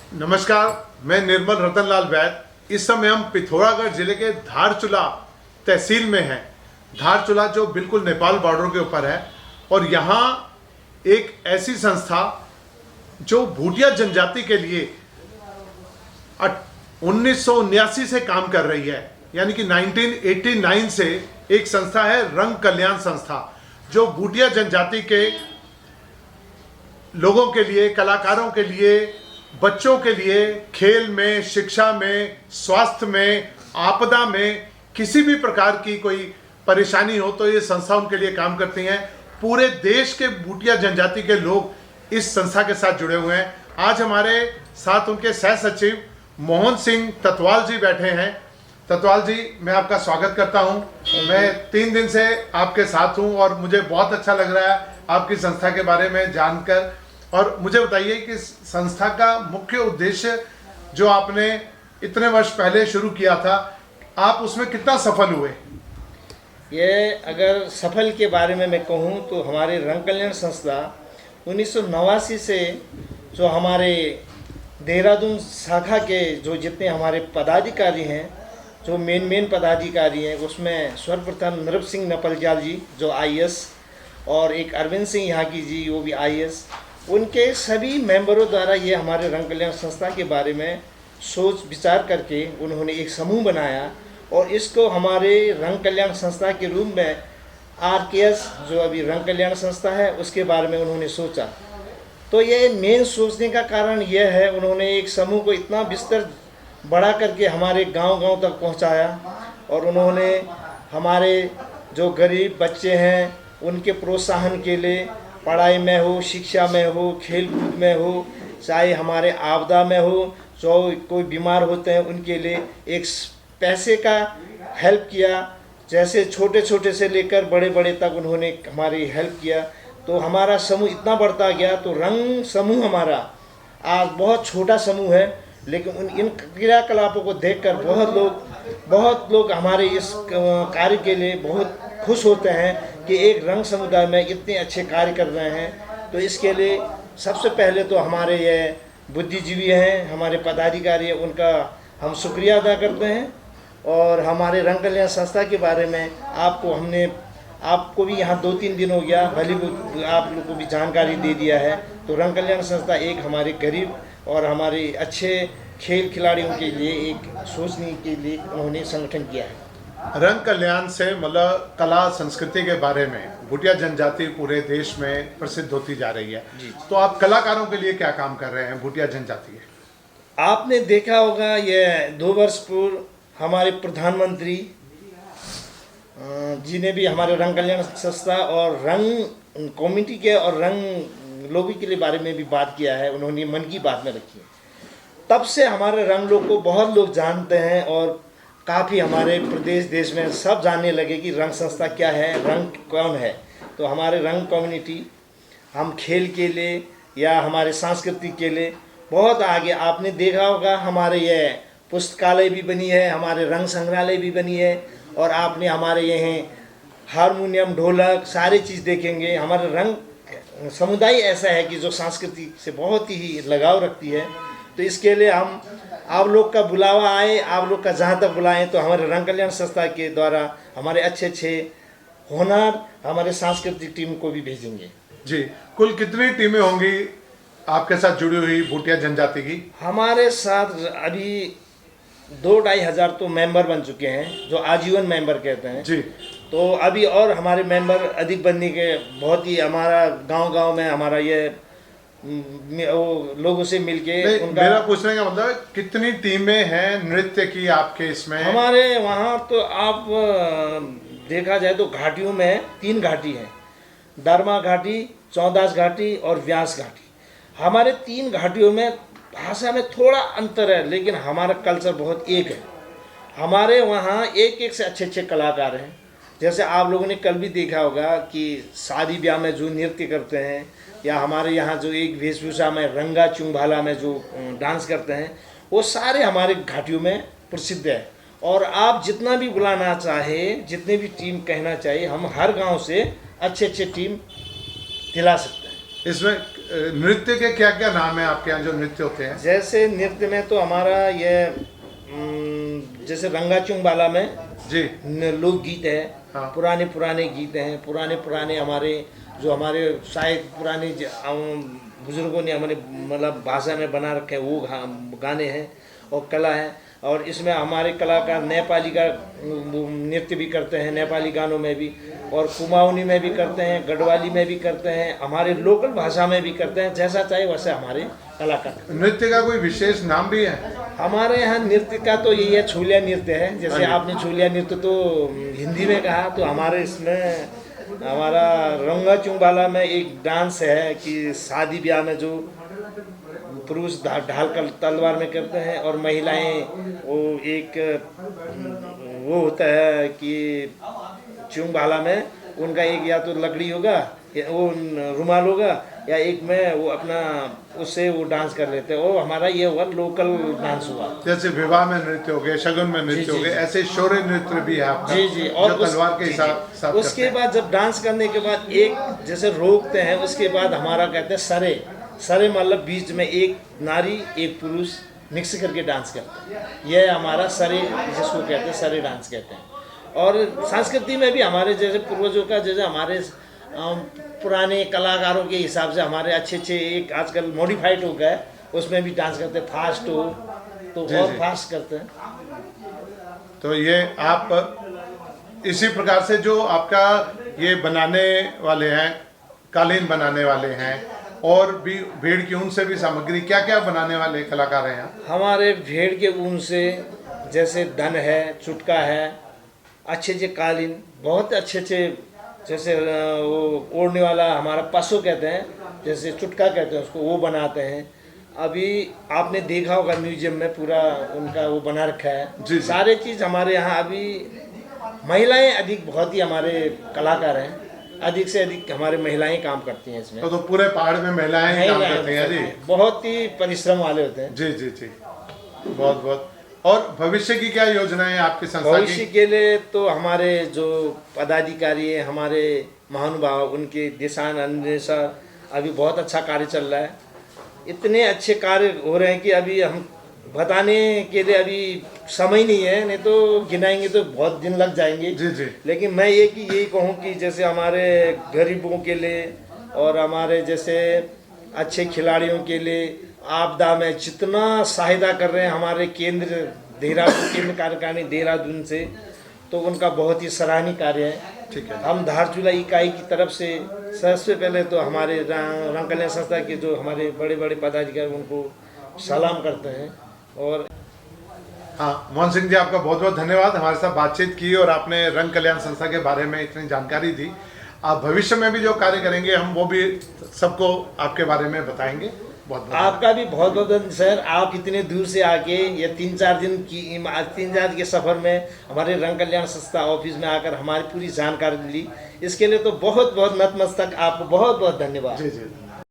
नमस्कार, मैं निर्मल रतनलाल वैद। इस समय हम पिथौरागढ़ जिले के धारचूला तहसील में हैं। धारचूला जो बिल्कुल नेपाल बॉर्डर के ऊपर है, और यहाँ एक ऐसी संस्था जो भूटिया जनजाति के लिए 1979 से काम कर रही है, यानी कि 1989 से एक संस्था है रंग कल्याण संस्था, जो भूटिया जनजाति के लोगों के लिए, कलाकारों के लिए, बच्चों के लिए खेल में, शिक्षा में, स्वास्थ्य में, आपदा में किसी भी प्रकार की कोई परेशानी हो तो ये संस्था उनके लिए काम करती हैं। पूरे देश के भूटिया जनजाति के लोग इस संस्था के साथ जुड़े हुए हैं। आज हमारे साथ उनके सह सचिव मोहन सिंह ततवाल जी बैठे हैं। ततवाल जी, मैं आपका स्वागत करता हूं। मैं 3 दिन से आपके साथ हूं और मुझे बहुत अच्छा लग रहा है आपकी संस्था के बारे में जानकर। और मुझे बताइए कि संस्था का मुख्य उद्देश्य जो आपने इतने वर्ष पहले शुरू किया था, आप उसमें कितना सफल हुए? ये अगर सफल के बारे में मैं कहूँ तो हमारे रंग कल्याण संस्था 1989 से जो हमारे देहरादून शाखा के जो जितने हमारे पदाधिकारी हैं, जो मेन पदाधिकारी हैं, उसमें सर्वप्रथम नृप सिंह नपलजाल जी जो IAS, और एक अरविंद सिंह यहाँ की जी वो भी IAS, उनके सभी मेंबरों द्वारा ये हमारे रंग कल्याण संस्था के बारे में सोच विचार करके उन्होंने एक समूह बनाया और इसको हमारे रंग कल्याण संस्था के रूप में RKS जो अभी रंग कल्याण संस्था है उसके बारे में उन्होंने सोचा। तो ये मेन सोचने का कारण यह है, उन्होंने एक समूह को इतना विस्तार बड़ा करके हमारे गांव-गांव तक पहुंचाया और उन्होंने हमारे जो गरीब बच्चे हैं उनके प्रोत्साहन के लिए पढ़ाई में हो, शिक्षा में हो, खेल कूद में हो, चाहे हमारे आपदा में हो, जो कोई बीमार होते हैं उनके लिए एक पैसे का हेल्प किया। जैसे छोटे छोटे से लेकर बड़े बड़े तक उन्होंने हमारी हेल्प किया। तो हमारा समूह इतना बढ़ता गया। तो रंग समूह हमारा आज बहुत छोटा समूह है, लेकिन इन क्रियाकलापों को देखकर बहुत लोग हमारे इस कार्य के लिए बहुत खुश होते हैं कि एक रंग समुदाय में इतने अच्छे कार्य कर रहे हैं। तो इसके लिए सबसे पहले तो हमारे ये बुद्धिजीवी हैं, हमारे पदाधिकारी हैं, उनका हम शुक्रिया अदा करते हैं। और हमारे रंग कल्याण संस्था के बारे में आपको भी यहाँ 2-3 दिन हो गया, भले आप लोग को भी जानकारी दे दिया है। तो रंग कल्याण संस्था एक हमारे गरीब और हमारे अच्छे खेल खिलाड़ियों के लिए एक सोचने के लिए उन्होंने संगठन किया है। रंग कल्याण से मतलब कला संस्कृति के बारे में भूटिया जनजाति पूरे देश में प्रसिद्ध होती जा रही है। तो आप कलाकारों के लिए क्या काम कर रहे हैं भूटिया जनजाति के? आपने देखा होगा ये 2 वर्ष पूर्व हमारे प्रधानमंत्री जी ने भी हमारे रंग कल्याण संस्था और रंग कम्युनिटी के और रंग लोगों के लिए बारे में भी बात किया है। उन्होंने मन की बात में रखी है। तब से हमारे रंग लोग को बहुत लोग जानते हैं और काफ़ी हमारे प्रदेश देश में सब जानने लगे कि रंग संस्था क्या है, रंग कौन है। तो हमारे रंग कम्युनिटी हम खेल के लिए या हमारे संस्कृति के लिए बहुत आगे। आपने देखा होगा हमारे ये पुस्तकालय भी बनी है, हमारे रंग संग्रहालय भी बनी है, और आपने हमारे यहाँ हारमोनियम, ढोलक सारी चीज़ देखेंगे। हमारे रंग समुदाय ऐसा है कि जो संस्कृति से बहुत ही लगाव रखती है। तो इसके लिए हम आप लोग का बुलावा आए, आप लोग का जहाँ तक बुलाएं तो हमारे रंग कल्याण संस्था के द्वारा हमारे अच्छे होनर हमारे सांस्कृतिक टीम को भी भेजेंगे। जी, कुल कितनी टीमें होंगी आपके साथ जुड़ी हुई भूटिया जनजाति की? हमारे साथ अभी 2-2.5 हज़ार तो मेंबर बन चुके हैं, जो आजीवन मेंबर कहते हैं जी। तो अभी और हमारे मेंबर अधिक बनने के बहुत ही हमारा गांव में हमारा ये लोगों से मिलके मेरा पूछने का मतलब कितनी टीमें हैं नृत्य की आपके इसमें? हमारे वहाँ तो आप देखा जाए तो घाटियों में 3 घाटी हैं, दरमा घाटी, चौदास घाटी और व्यास घाटी। हमारे 3 घाटियों में भाषा में थोड़ा अंतर है, लेकिन हमारा कल्चर बहुत एक है। हमारे वहाँ एक से अच्छे कलाकार हैं। जैसे आप लोगों ने कल भी देखा होगा कि शादी ब्याह में जो नृत्य करते हैं, या हमारे यहाँ जो एक वेशभूषा में रंगा चुंभाला में जो डांस करते हैं, वो सारे हमारे घाटियों में प्रसिद्ध है। और आप जितना भी बुलाना चाहे, जितने भी टीम कहना चाहिए, हम हर गांव से अच्छे टीम दिला सकते हैं। इसमें नृत्य के क्या क्या नाम है आपके यहाँ जो नृत्य होते हैं? जैसे नृत्य में तो हमारा ये जैसे रंगाचुंग बाला में जी लोकगीत है, हाँ। पुराने पुराने गीत हैं, पुराने पुराने हमारे जो हमारे शायद पुराने बुजुर्गों ने हमारे मतलब भाषा में बना रखे हैं वो गाने हैं और कला है। और इसमें हमारे कलाकार नेपाली का नृत्य भी करते हैं, नेपाली गानों में भी, और कुमाऊनी में भी करते हैं, गढ़वाली में भी करते हैं, हमारे लोकल भाषा में भी करते हैं, जैसा चाहे वैसे हमारे कलाकार। नृत्य का कोई विशेष नाम भी है? हमारे यहाँ नृत्य का तो यही है, छोलिया नृत्य है। जैसे आपने छोलिया नृत्य तो हिंदी में कहा, तो हमारे इसमें हमारा रंगाचुंग बाला में एक डांस है कि शादी ब्याह में जो पुरुष ढाल कर तलवार में करते हैं और महिलाएं वो एक वो होता है कि चुंग भाला में उनका एक या तो लकड़ी होगा या वो रुमाल होगा या एक में वो अपना उससे वो डांस कर लेते हैं। वो हमारा ये हुआ लोकल डांस हुआ। जैसे विवाह में नृत्य हो गए, शगुन में नृत्य हो गए, ऐसे शौर्य नृत्य भी है आपका? जी जी। और जो तलवार के हिसाब उसके बाद जब डांस करने के बाद एक जैसे रोकते हैं, उसके बाद हमारा कहते हैं सरे। सरे मतलब बीच में एक नारी एक पुरुष मिक्स करके डांस करते हैं, यह हमारा सरे जिसको कहते हैं, सरे डांस कहते हैं। और संस्कृति में भी हमारे जैसे पूर्वजों का जैसे हमारे पुराने कलाकारों के हिसाब से हमारे अच्छे अच्छे एक आजकल मॉडिफाइड हो गए, उसमें भी डांस करते हैं, फास्ट हो तो जी, और जी। फास्ट करते हैं। तो ये आप इसी प्रकार से जो आपका ये बनाने वाले हैं, कालीन बनाने वाले हैं और भी भेड़ की ऊन से भी सामग्री, क्या क्या बनाने वाले कलाकार हैं यहाँ? हमारे भेड़ के ऊन से जैसे धन है, चुटका है, अच्छे अच्छे कालीन, बहुत अच्छे अच्छे जैसे वो ओढ़ने वाला हमारा पशु कहते हैं, जैसे चुटका कहते हैं उसको, वो बनाते हैं। अभी आपने देखा होगा म्यूजियम में पूरा उनका वो बना रखा है। जी। सारे चीज़ हमारे यहाँ अभी महिलाएं अधिक बहुत ही हमारे कलाकार हैं, अधिक से अधिक हमारे महिलाएं काम करती हैं इसमें। तो पूरे पहाड़ में महिलाएं ही काम करती हैं जी? बहुत ही परिश्रम वाले होते हैं। जी जी जी, बहुत बहुत। और भविष्य की क्या योजनाएं हैं आपकी संस्था भविष्य की? के लिए तो हमारे जो पदाधिकारी हैं, हमारे महानुभाव, उनके दिशानिर्देशन अभी बहुत अच्छा कार्य चल रहा है। इतने अच्छे कार्य हो रहे हैं कि अभी हम बताने के लिए अभी समय नहीं है, नहीं तो गिनाएंगे तो बहुत दिन लग जाएंगे। जी जी। लेकिन मैं यही कहूँ कि जैसे हमारे गरीबों के लिए और हमारे जैसे अच्छे खिलाड़ियों के लिए आपदा में जितना सहायता कर रहे हैं हमारे केंद्र देहरादून, केंद्र कार्यकारिणी देहरादून से, तो उनका बहुत ही सराहनीय कार्य है। ठीक है। हम धारचूला इकाई की तरफ से सबसे पहले तो हमारे रंग कल्याण संस्था के जो हमारे बड़े बड़े पदाधिकारी उनको सलाम करते हैं। और हाँ, मोहन सिंह जी, आपका बहुत बहुत धन्यवाद, हमारे साथ बातचीत की और आपने रंग कल्याण संस्था के बारे में इतनी जानकारी दी। आप भविष्य में भी जो कार्य करेंगे हम वो भी सबको आपके बारे में बताएंगे। बहुत बहुत आपका भी बहुत बहुत धन्यवाद सर। आप इतने दूर से आके ये 3-4 दिन के सफ़र में हमारे रंग कल्याण संस्था ऑफिस में आकर हमारी पूरी जानकारी मिली, इसके लिए तो बहुत बहुत नतमस्तक आपको बहुत बहुत धन्यवाद। जी जी।